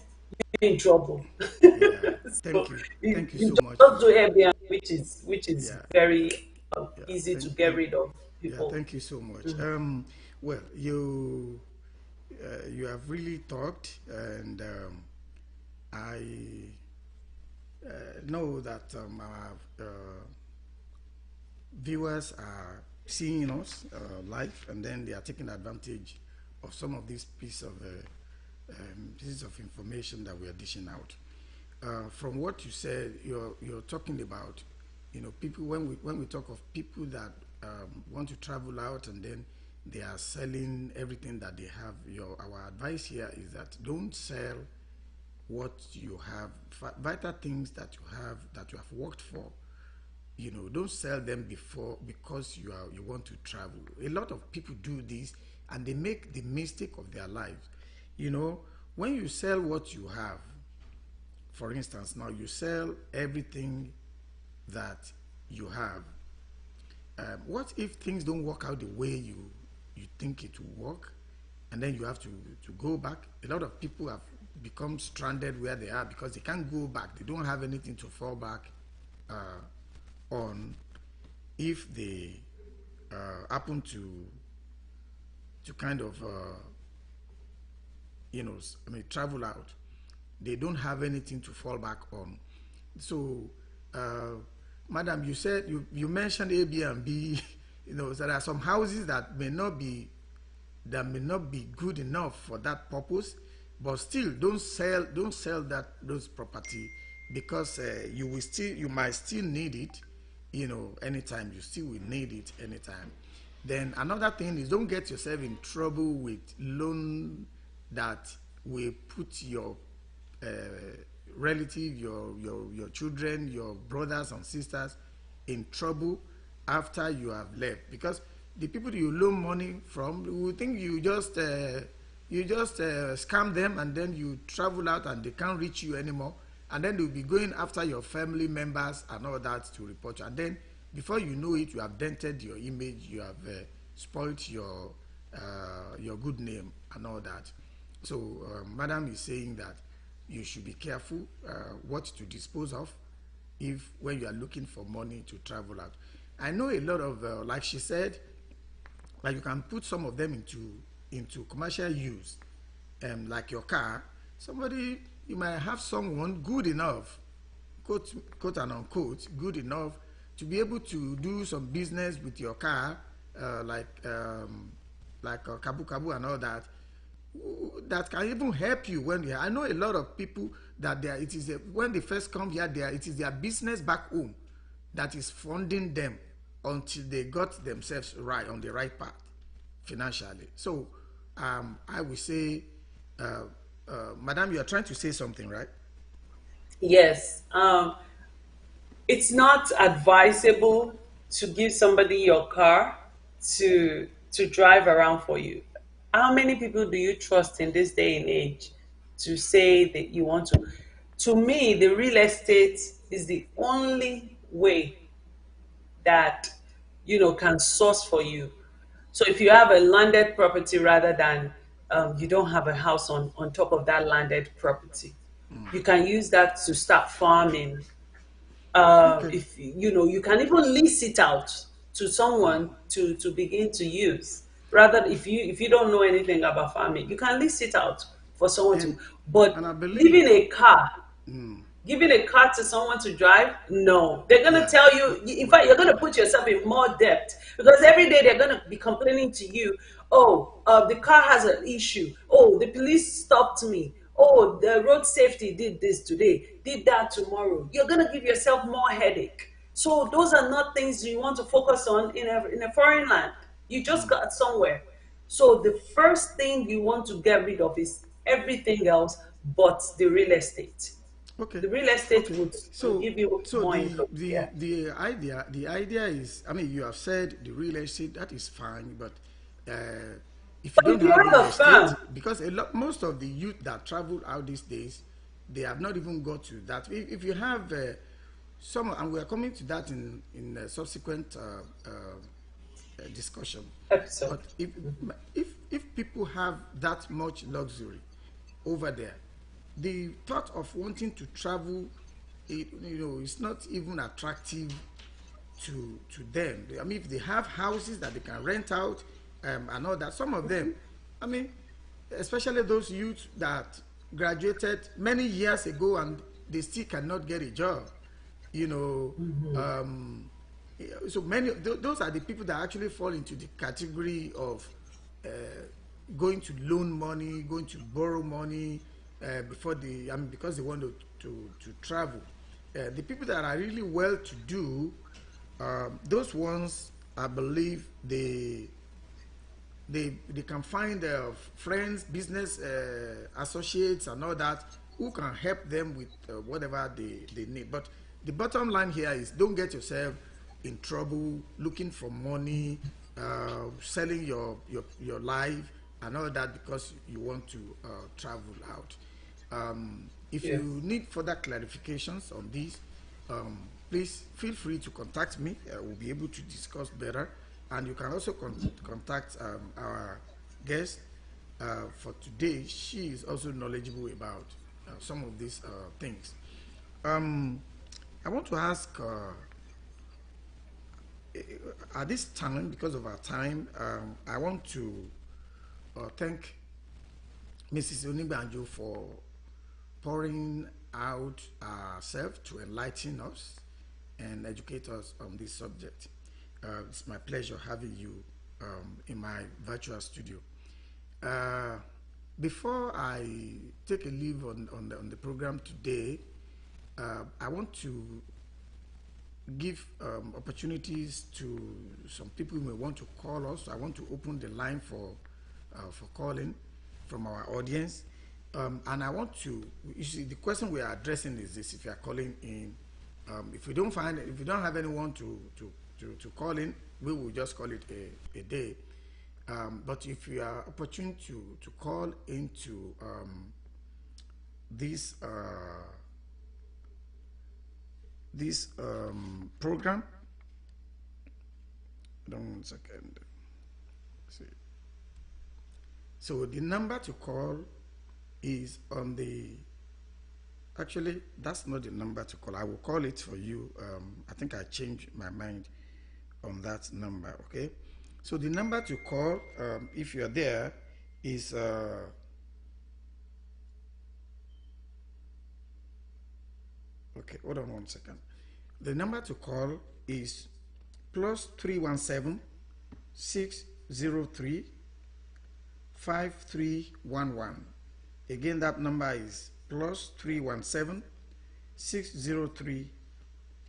you're in trouble. yeah. So Thank you. you, Thank you you so much just for do Airbnb, which is yeah. very Yeah. easy to get rid of Yeah. people. Thank you so much. Well, you have really talked, and I know that our viewers are seeing us live, and then they are taking advantage of some of these pieces of information that we are dishing out. From what you said, you're talking about, people, when we talk of people that want to travel out, and then they are selling everything that they have. Our advice here is that don't sell what you have, vital things that you have worked for. Don't sell them before, because you want to travel. A lot of people do this, and they make the mistake of their lives. When you sell what you have, for instance, now you sell everything that you have. What if things don't work out the way you think it will work, and then you have to go back? A lot of people have become stranded where they are because they can't go back. They don't have anything to fall back on if they happen to kind of travel out. They don't have anything to fall back on. So, madam, you mentioned Airbnb. So there are some houses that may not be good enough for that purpose, but still don't sell those property, because you might still need it, anytime. You still will need it anytime. Then another thing is, don't get yourself in trouble with loan that will put your uh, relative, your children, your brothers and sisters in trouble after you have left, because the people you loan money from will think you just scam them, and then you travel out and they can't reach you anymore, and then they'll be going after your family members and all that to report you, and then before you know it, you have dented your image, you have spoilt your good name and all that. So madam is saying that you should be careful what to dispose of, if when you are looking for money to travel out. I know a lot of like she said, like you can put some of them into commercial use, like your car. Somebody, you might have someone good enough, quote and unquote, good enough to be able to do some business with your car, like kabu kabu and all that, that can even help you when you. I know a lot of people that when they first come here, it is their business back home that is funding them until they got themselves right on the right path. financially. So I would say, Madam, you are trying to say something, right? Yes. It's not advisable to give somebody your car to drive around for you. How many people do you trust in this day and age to say that you want to? To me, the real estate is the only way that can source for you. So if you have a landed property rather than you don't have a house on top of that landed property, you can use that to start farming. Okay. If you can even lease it out to someone to begin to use. Rather, if you don't know anything about farming, you can lease it out for someone to. And But I believe, leaving a car giving a car to someone to drive, no, they're going to yeah, tell you, in well, fact, you're going to put yourself in more debt, because every day they're going to be complaining to you. Oh, the car has an issue. Oh, the police stopped me. Oh, the road safety did this today, did that tomorrow. You're going to give yourself more headache. So those are not things you want to focus on in a foreign land. You just got somewhere. So the first thing you want to get rid of is everything else but the real estate. okay, The real estate okay. would So give you so more the income. the Yeah. the idea is, I mean, you have said the real estate, that is fine, but if you But don't if you have real have a estate, farm, because a lot, most of the youth that travel out these days, they have not even got to that. If you have some, and we are coming to that in subsequent discussion. episode. But if people have that much luxury over there, the thought of wanting to travel, it's not even attractive to them. I mean, if they have houses that they can rent out, and all that, some of them, I mean, especially those youths that graduated many years ago and they still cannot get a job, you know. So many those are the people that actually fall into the category of uh, going to loan money, going to borrow money before they, I mean, because they want to travel. The people that are really well to do, those ones, I believe, they can find friends, business associates, and all that, who can help them with whatever they need. But the bottom line here is, don't get yourself in trouble looking for money, selling your life and all that because you want to travel out. If Yes. you need further clarifications on this, please feel free to contact me. We'll be able to discuss better. And you can also contact our guest for today. She is also knowledgeable about some of these things. Um, I want to ask, at this time, because of our time, I want to thank Mrs. Onigbanjo for pouring out herself to enlighten us and educate us on this subject. It's my pleasure having you in my virtual studio. Uh, Before I take a leave on the program today, I want to give opportunities to some people who may want to call us. I want to open the line for calling from our audience. And I want to, you see, the question we are addressing is this: if you are calling in, if we don't find, if you don't have anyone to call in, we will just call it a day. But if you are opportune to call into this program, hold on 1 second. See. So the number to call is on the, actually that's not the number to call. I will call it for you. I think I changed my mind on that number. Okay, so the number to call, if you're there, is okay, hold on 1 second. The number to call is +317 603 5311. Again, that number is +317 603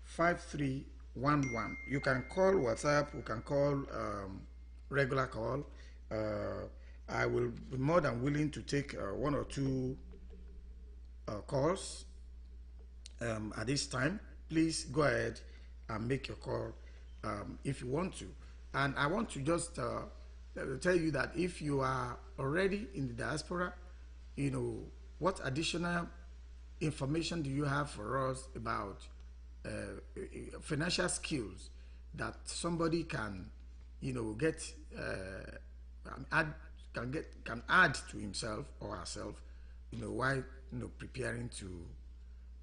5311. You can call WhatsApp, you can call regular call, Uh, I will be more than willing to take one or two calls at this time. Please go ahead and make your call if you want to. And I want to just tell you that if you are already in the diaspora, you know, what additional information do you have for us about uh, financial skills that somebody can, you know, get add can add to himself or herself, you know, while preparing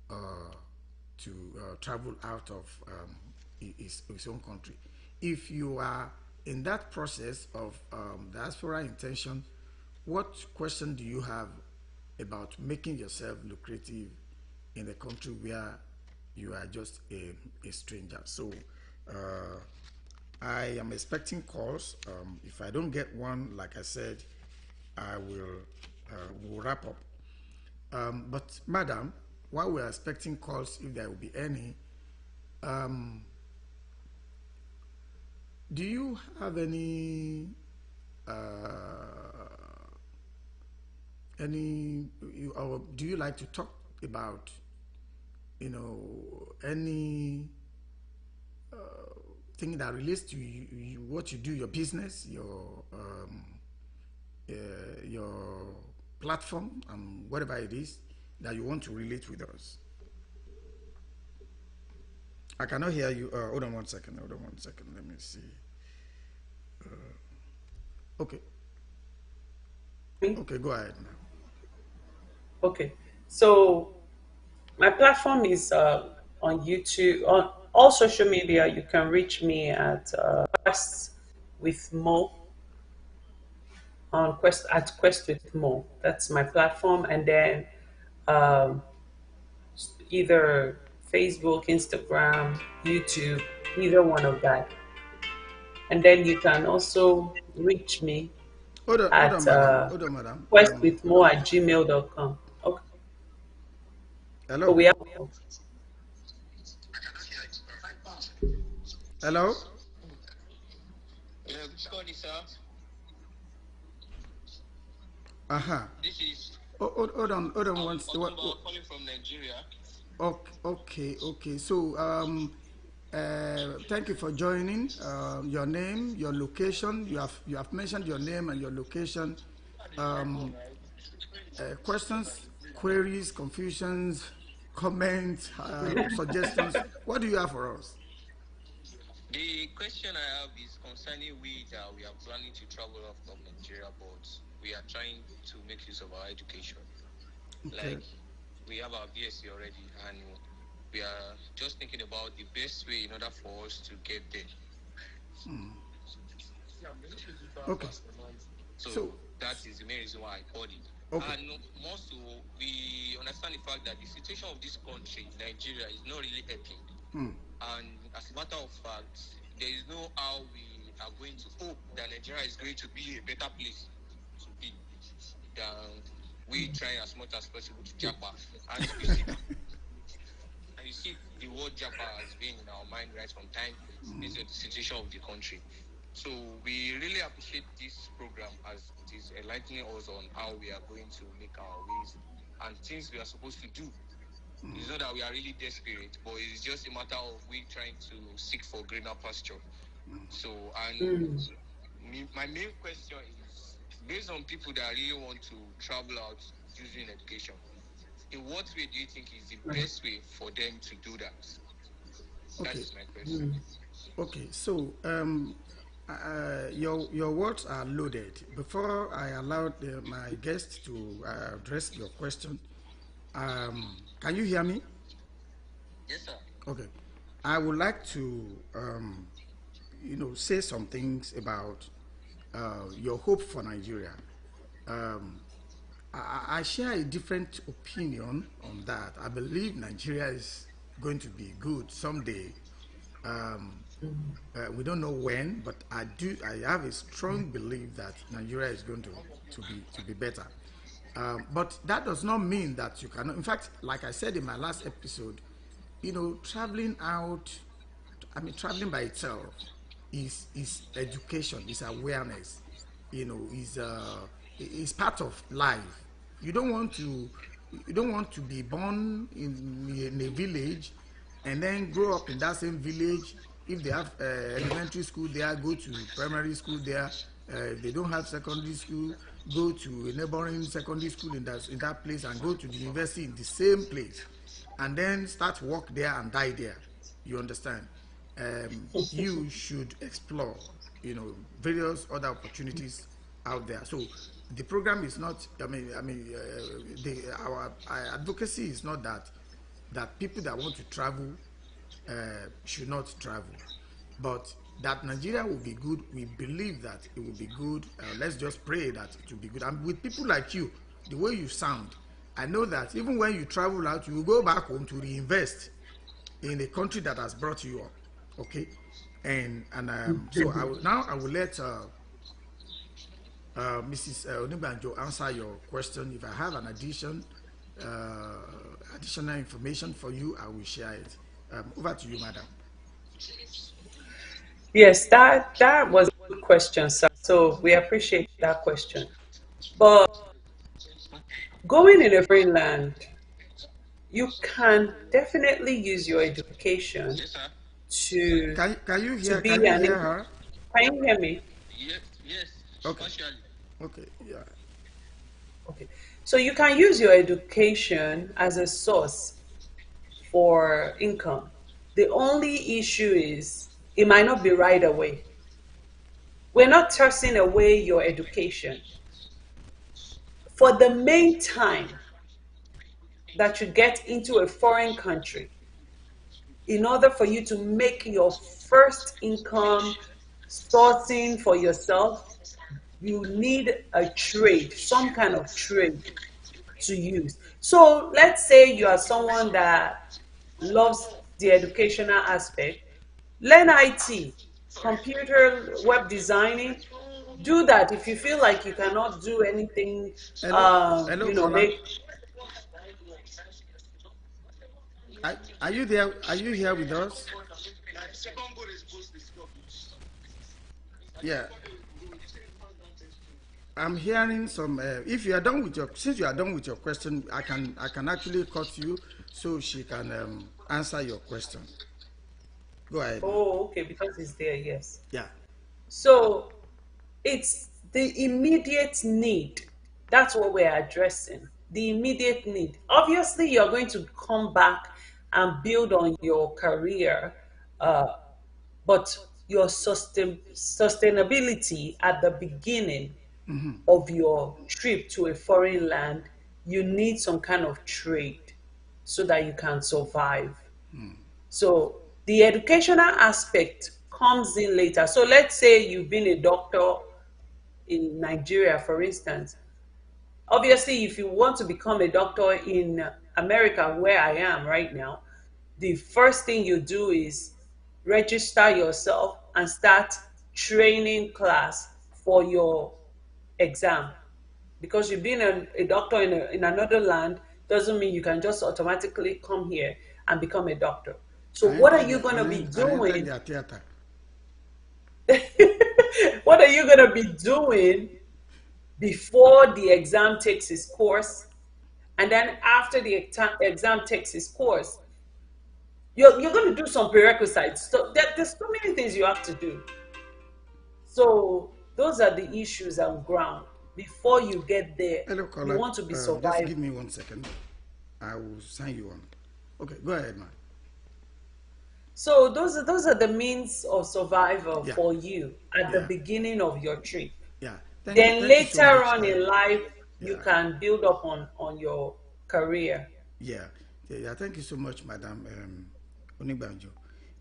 uh, to travel out of his own country. If you are in that process of diaspora intention, what question do you have about making yourself lucrative in a country where you are just a stranger? So I am expecting calls. If I don't get one, like I said, I will wrap up. But madam, while we're expecting calls, if there will be any, um, do you have or do you like to talk about, you know, any thing that relates to what you do, your business, your platform, and whatever it is that you want to relate with us? I cannot hear you. Hold on one second. Hold on one second. Let me see. Okay. Me? Okay, go ahead now. Okay. So my platform is on YouTube, on all social media. You can reach me at Quest with Mo on Quest with Mo. That's my platform, and then um, either Facebook, Instagram, YouTube, either one of that. And then you can also reach me Hold at on, madam. Hold on, madam. questwithmo@gmail.com. Okay. Oh, Hello. we have. Hello. Yeah, sorry, sir. Uh-huh. This is Hold on I'm once. Otumba calling from Nigeria. Okay. So, thank you for joining. Your name, your location. You have mentioned your name and your location. Um, Questions, queries, confusions, comments, suggestions. What do you have for us? The question I have is concerning we that we are planning to travel out of Nigeria, but we are trying to make use of our education. Okay. Like we have our BSc already, and we are just thinking about the best way in order for us to get there. Okay. So So, that is the main reason why I called it. okay. And more so, we understand the fact that the situation of this country, Nigeria, is not really helping. Hmm. And as a matter of fact, there is no how we are going to hope that Nigeria is going to be a better place to be than we try as much as possible to Japa. And you see the word Japa has been in our mind right from time based on the situation of the country. So we really appreciate this program as it is enlightening us on how we are going to make our ways and things we are supposed to do. It's not that we are really desperate, but it's just a matter of we trying to seek for greener pasture. So, and Mm. my main question is based on people that really want to travel out using education, in what way do you think is the best way for them to do that? That Okay. is my question. Okay. So, your words are loaded. Before I allow my guest to address your question, can you hear me? Yes, sir. Okay. I would like to, say some things about your hope for Nigeria. Um, I share a different opinion on that. I believe Nigeria is going to be good someday. Um, we don't know when, but I do. I have a strong belief that Nigeria is going to be better. But that does not mean that you cannot. In fact, like I said in my last episode, traveling out. I mean, traveling by itself is education, is awareness. is part of life. You don't want to be born in a village and then grow up in that same village. If they have elementary school there, go to primary school there. If they don't have secondary school, go to a neighboring secondary school in that place, and go to the university in the same place, and then start work there and die there. You understand? You should explore, various other opportunities out there. So the program is not. Our advocacy is not that people that want to travel should not travel, but that Nigeria will be good. We believe that it will be good. Let's just pray that it will be good. And with people like you, the way you sound, I know that even when you travel out, you will go back home to reinvest in a country that has brought you up. Okay, so I will let Mrs. Onibanjo answer your question. If I have an additional information for you, I will share it. Over to you, madam. Yes, that was a good question, sir. So we appreciate that question. But going in a foreign land, you can definitely use your education Yes, sir. to Can be you an hear income. her? Can you hear me? Yes, yes, Okay. partially. Okay. Yeah. Okay. So you can use your education as a source for income. The only issue is it might not be right away. We're not tossing away your education. For the main time that you get into a foreign country, in order for you to make your first income sourcing for yourself, you need a trade, some kind of trade to use. So let's say you are someone that loves the educational aspect, learn IT, computer, web designing. Do that. If you feel like you cannot do anything, Hello. Hello, caller. make. Are you there? Are you here with us? Yeah. I'm hearing some. If you are done with your, since you are done with your question, I can actually cut you so she can answer your question. Go ahead, man. Oh, okay, because it's there, yes. Yeah. So it's the immediate need. That's what we're addressing. The immediate need. Obviously, you're going to come back and build on your career, uh, but your sustainability at the beginning of your trip to a foreign land, you need some kind of trade so that you can survive. So the educational aspect comes in later. So let's say you've been a doctor in Nigeria, for instance. Obviously, if you want to become a doctor in America, where I am right now, the first thing you do is register yourself and start training class for your exam. Because you've been a doctor in another land doesn't mean you can just automatically come here and become a doctor. So what are you going to be I entered doing? their theater. What are you going to be doing before the exam takes its course? And then after the exam takes its course, you're going to do some prerequisites. So there's so many things you have to do. So those are the issues on ground. Before you get there, Hello, you caller. want to be Just survived. give me 1 second. I will sign you on. Okay, go ahead, man. So those are the means of survival Yeah. for you at the Yeah. beginning of your trip. Yeah. Then Thank you so later much. on in life, you Yeah. can build up on your career. Yeah. Yeah. Thank you so much, Madam Onibanjo.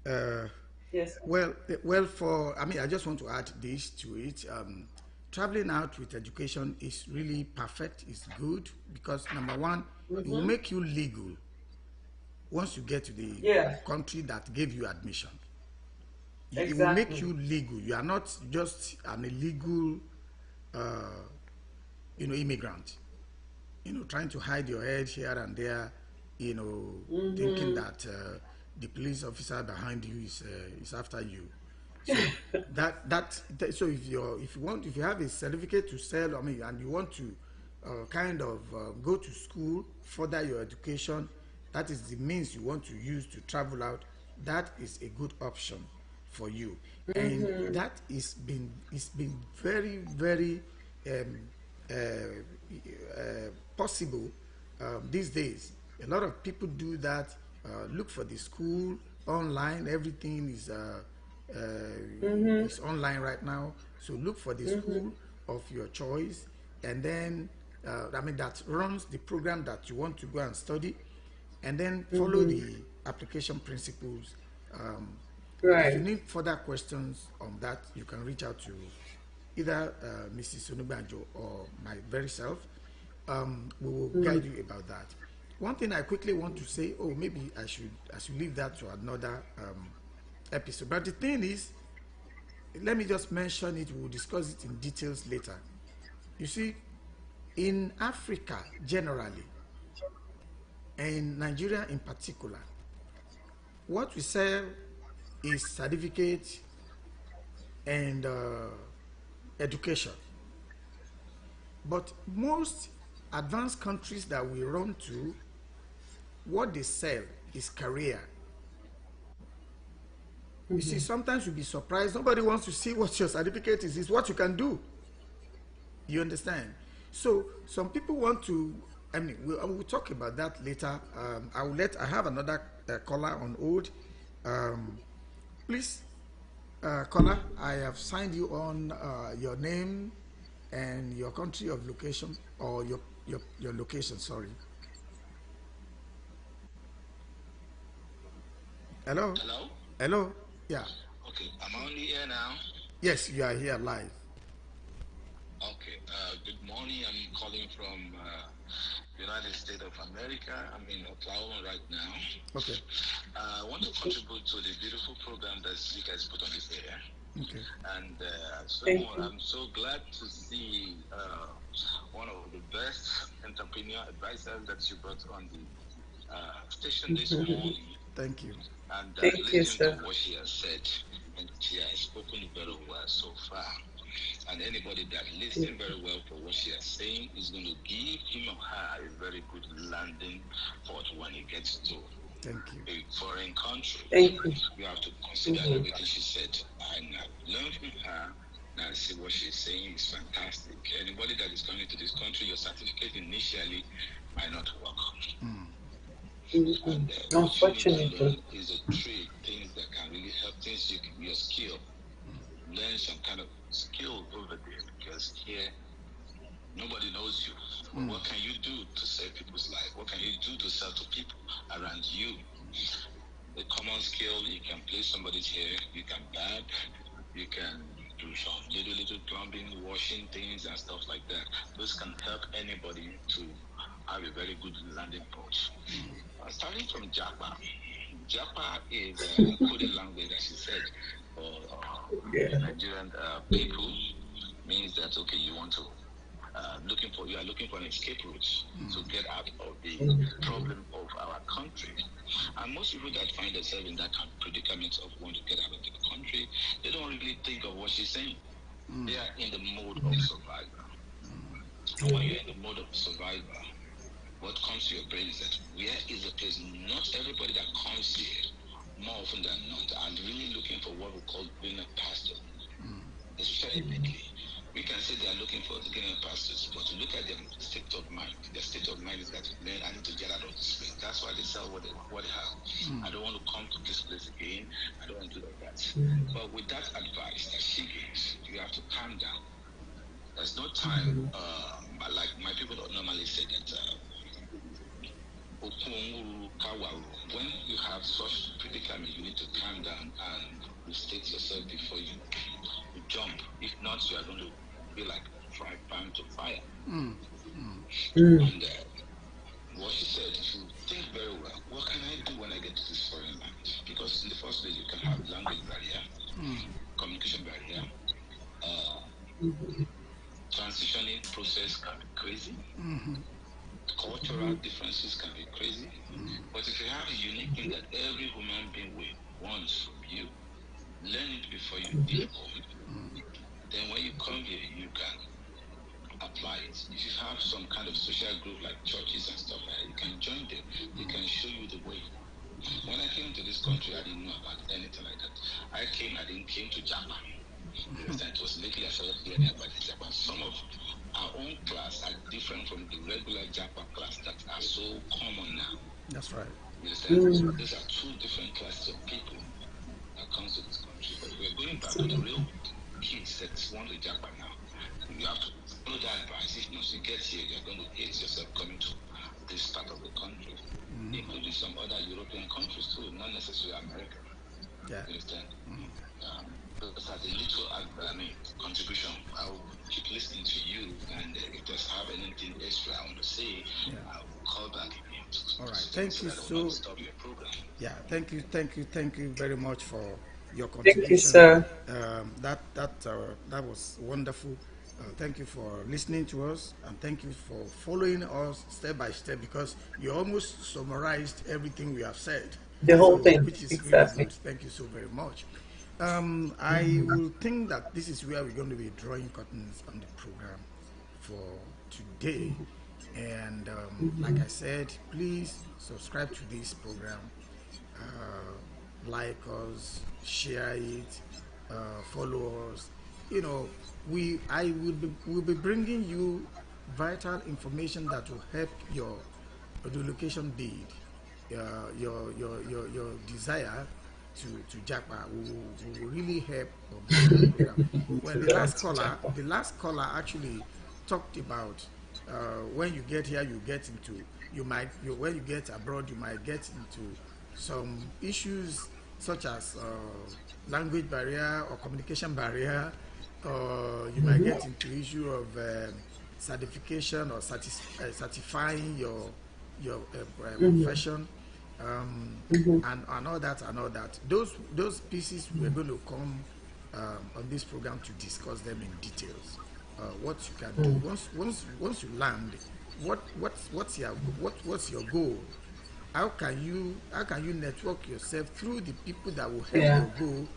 Uh, Yes. I just want to add this to it. Traveling out with education is really perfect. It's good because number one, it will Mm-hmm. make you legal once you get to the Yeah, country that gave you admission. It will make exactly. you legal. You are not just an illegal, uh, immigrant. Trying to hide your head here and there. Thinking Mm-hmm. that the police officer behind you is after you. So so if you have a certificate to sell, I mean, and you want to kind of go to school, further your education, that is the means you want to use to travel out. That is a good option for you, and that is been it's been very very um, uh, possible these days. A lot of people do that. Look for the school online. Everything is online right now. So look for the school of your choice, and then I mean that runs the program that you want to go and study, and then follow the application principles. If you Right. need further questions on that, you can reach out to either Mrs. Sonubanjo or my very self. We will guide you about that. One thing I quickly want to say, oh, maybe I should leave that to another episode. But the thing is, let me just mention it. We'll discuss it in details later. You see, in Africa generally, and Nigeria in particular, what we sell is certificate and education. But most advanced countries that we run to, what they sell is career. You see, sometimes you'll be surprised. Nobody wants to see what your certificate is. It's what you can do. You understand? So some people want to. I mean, we'll talk about that later. I have another caller on hold. Please, caller, I have signed you on your name and your country of location, or your location. Sorry. Hello. Hello? Hello. Yeah. Okay, I'm on the air now. Yes, you are here live. Okay, good morning. I'm calling from United States of America. I'm in Oklahoma right now. Okay. I want to contribute to the beautiful program that you guys put on this air. Okay. And Thank you. I'm so glad to see one of the best entrepreneur advisors that you brought on the station this morning. Thank you. And Thank you, listen to sir. what she has said, and she has spoken very well so far. And anybody that listens very well for what she is saying is going to give him or her a very good landing port when he gets to Thank you. a foreign country. Thank you. You have to consider everything she said. And I've learned from her. Now see what she's saying is fantastic. Anybody that is coming to this country, your certificate initially might not work. And what you need to Unfortunately. learn is a trade, things that can really help things your skill. Learn some kind of skill over there, because here nobody knows you. But what can you do to save people's life? What can you do to sell to people around you? The common skill, you can play somebody's hair, you can barb, you can do some little plumbing, washing things and stuff like that. Those can help anybody to have a very good landing point. Starting from Japa. Japa is a coded language, as you said, for Yeah. Nigerian people. Means that, okay, you are looking for an escape route to get out of the problem of our country. And most people that find themselves in that predicament of wanting to get out of the country, they don't really think of what she's saying. They are in the mode of survival. And when you're in the mode of survival, what comes to your brain is that where is the place? Not everybody that comes here, more often than not, are really looking for what we call greener pastures. Especially lately, we can say they are looking for the greener pastures, but to look at their state of mind, their state of mind is that, man, I need to get out of this place. That's why they sell what they have. I don't want to come to this place again. I don't want to do that. But with that advice that she gives, you have to calm down. There's no time, like my people don't normally say that. When you have such predicament, you need to calm down and restate yourself before you jump. If not, you are going to be like fry pan to fire. And what she said, if you think very well, what can I do when I get to this foreign land? Because in the first place, you can have language barrier, communication barrier, transitioning process can be crazy. Cultural differences can be crazy. But if you have a unique thing that every human being wants from you, learn it before you leave home. Then when you come here, you can apply it. If you have some kind of social group like churches and stuff like that, you can join them. They can show you the way. When I came to this country, I didn't know about anything like that. I didn't came to Japa. It was lately I started learning about the Japa. Some of our own class are different from the regular Japa class that are so common now. That's right. You understand? These are two different classes of people that comes to this country. But we're going back to the real kids that want to Japa now. You have to follow that advice. If not, you get here, you're going to hate yourself coming to this part of the country, including some other European countries too, not necessarily America. Yeah. You understand? Those are the little, contribution. I'll keep listening to you, and if there's have anything extra I want to say, I'll call back again. All right. Thank you So that I will not so. stop your program. Yeah. Thank you very much for your Thank you, contribution. sir. That was wonderful. Thank you for listening to us, and thank you for following us step by step, because you almost summarized everything we have said. The whole thing, Which is really exactly. good. Thank you so very much. I will think that this is where we're going to be drawing curtains on the program for today. And like I said, please subscribe to this program, like us, share it, follow us. You know, will be bringing you vital information that will help your relocation bid, your desire to Japa will really help on this program. Well, the last caller actually talked about when you get here, you get into when you get abroad, you might get into some issues such as language barrier or communication barrier, or you might get into issue of certification or certifying your profession, and all that and all that. Those pieces we're going to come on this program to discuss them in details. What you can do once you land, what's your goal? How can you network yourself through the people that will help your goal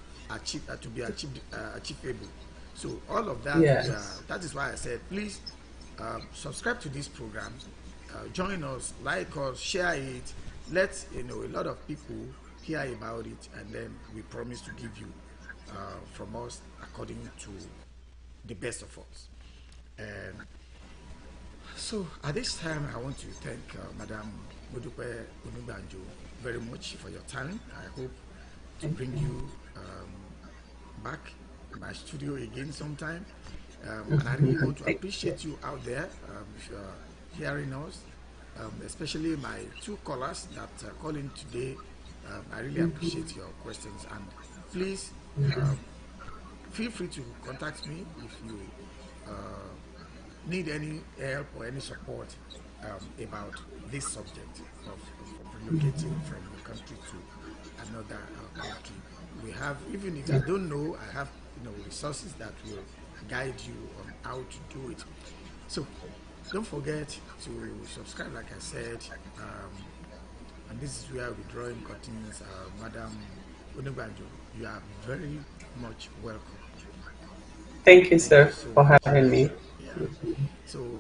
to be achievable? So all of that, that is why I said, please subscribe to this program, join us, like us, share it, let a lot of people hear about it, and then we promise to give you from us according to the best of us. And so at this time, I want to thank Madam Modupe Onubanjo very much for your time. I hope to bring you back in my studio again sometime. And I really want to appreciate you out there, if you're hearing us, especially my two callers that call in today. I really appreciate your questions, and please feel free to contact me if you need any help or any support about this subject of relocating from a country to another country. We have, even if I don't know, I have resources that will guide you on how to do it. So don't forget to subscribe, like I said, and this is where we're drawing curtains. Madam Onubanjo, you are very much welcome. Thank you, sir, for having me. Yeah. So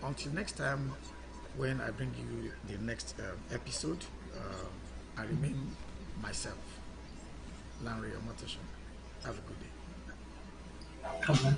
until next time, when I bring you the next episode, I remain myself, Lanre Omotosho. Have a good day. Come on.